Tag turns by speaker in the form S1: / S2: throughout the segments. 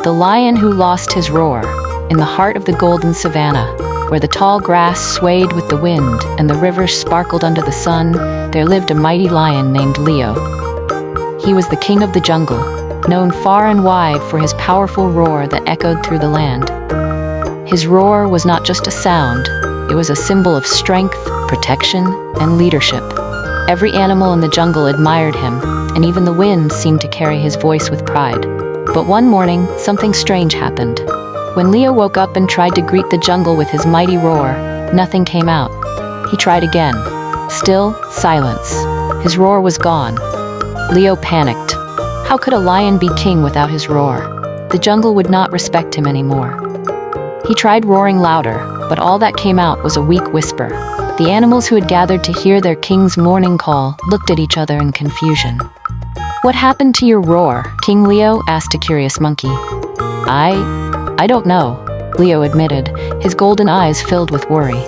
S1: The Lion Who Lost His Roar. In the heart of the golden savanna, where the tall grass swayed with the wind and the rivers sparkled under the sun, there lived a mighty lion named Leo. He was the king of the jungle, known far and wide for his powerful roar that echoed through the land. His roar was not just a sound, it was a symbol of strength, protection, and leadership. Every animal in the jungle admired him, and even the wind seemed to carry his voice with pride. But one morning, something strange happened. When Leo woke up and tried to greet the jungle with his mighty roar, nothing came out. He tried again. Still, silence. His roar was gone. Leo panicked. How could a lion be king without his roar? The jungle would not respect him anymore. He tried roaring louder, but all that came out was a weak whisper. The animals who had gathered to hear their king's morning call looked at each other in confusion. "What happened to your roar, King Leo?" asked a curious monkey. I don't know," Leo admitted, his golden eyes filled with worry.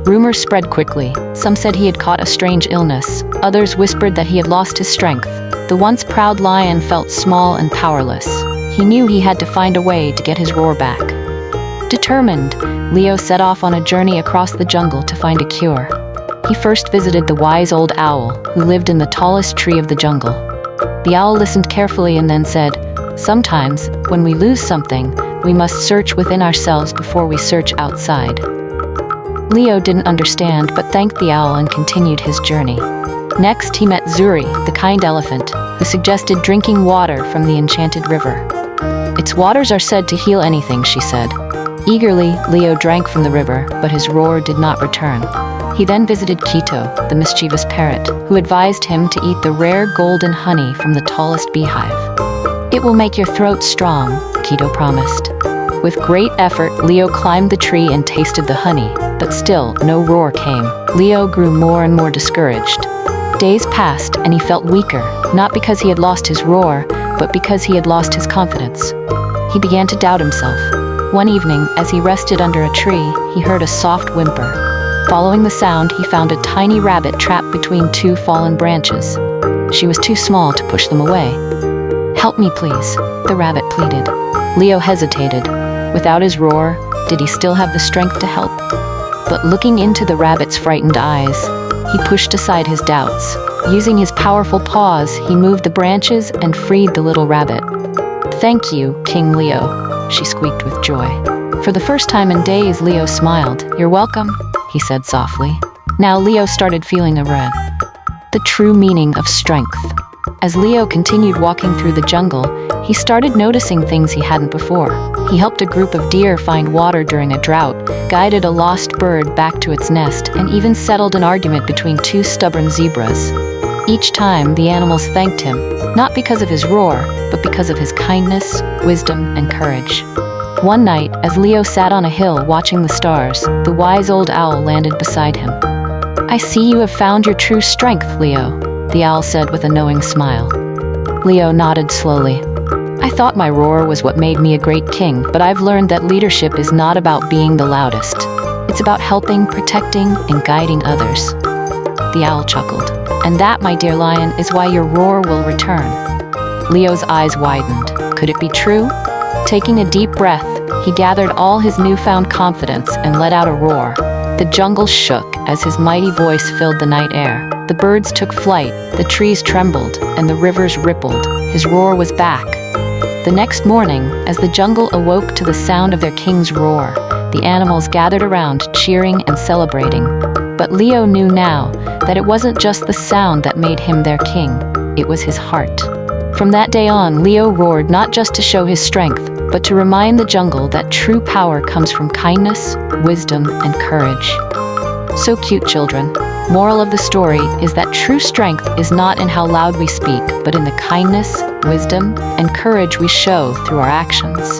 S1: Rumors spread quickly. Some said he had caught a strange illness. Others whispered that he had lost his strength. The once proud lion felt small and powerless. He knew he had to find a way to get his roar back. Determined, Leo set off on a journey across the jungle to find a cure. He first visited the wise old owl, who lived in the tallest tree of the jungle. The owl listened carefully and then said, "Sometimes, when we lose something, we must search within ourselves before we search outside." Leo didn't understand but thanked the owl and continued his journey. Next, he met Zuri, the kind elephant, who suggested drinking water from the enchanted river. "Its waters are said to heal anything," she said. Eagerly, Leo drank from the river, but his roar did not return. He then visited Quito, the mischievous parrot, who advised him to eat the rare golden honey from the tallest beehive. "It will make your throat strong," Quito promised. With great effort, Leo climbed the tree and tasted the honey, but still, no roar came. Leo grew more and more discouraged. Days passed, and he felt weaker, not because he had lost his roar, but because he had lost his confidence. He began to doubt himself. One evening, as he rested under a tree, he heard a soft whimper. Following the sound, he found a tiny rabbit trapped between two fallen branches. She was too small to push them away. "Help me, please," the rabbit pleaded. Leo hesitated. Without his roar, did he still have the strength to help? But looking into the rabbit's frightened eyes, he pushed aside his doubts. Using his powerful paws, he moved the branches and freed the little rabbit. "Thank you, King Leo," she squeaked with joy. For the first time in days, Leo smiled. "You're welcome," he said softly. Now Leo started feeling the true meaning of strength. As Leo continued walking through the jungle, he started noticing things he hadn't before. He helped a group of deer find water during a drought, guided a lost bird back to its nest, and even settled an argument between two stubborn zebras. Each time, the animals thanked him, not because of his roar, but because of his kindness, wisdom, and courage. One night, as Leo sat on a hill watching the stars, the wise old owl landed beside him. "I see you have found your true strength, Leo," the owl said with a knowing smile. Leo nodded slowly. "I thought my roar was what made me a great king, but I've learned that leadership is not about being the loudest. It's about helping, protecting, and guiding others." The owl chuckled. "And that, my dear lion, is why your roar will return." Leo's eyes widened. Could it be true? Taking a deep breath, he gathered all his newfound confidence and let out a roar. The jungle shook as his mighty voice filled the night air. The birds took flight, the trees trembled, and the rivers rippled. His roar was back. The next morning, as the jungle awoke to the sound of their king's roar, the animals gathered around, cheering and celebrating. But Leo knew now that it wasn't just the sound that made him their king, it was his heart. From that day on, Leo roared not just to show his strength, but to remind the jungle that true power comes from kindness, wisdom, and courage. So cute, children. Moral of the story is that true strength is not in how loud we speak, but in the kindness, wisdom, and courage we show through our actions.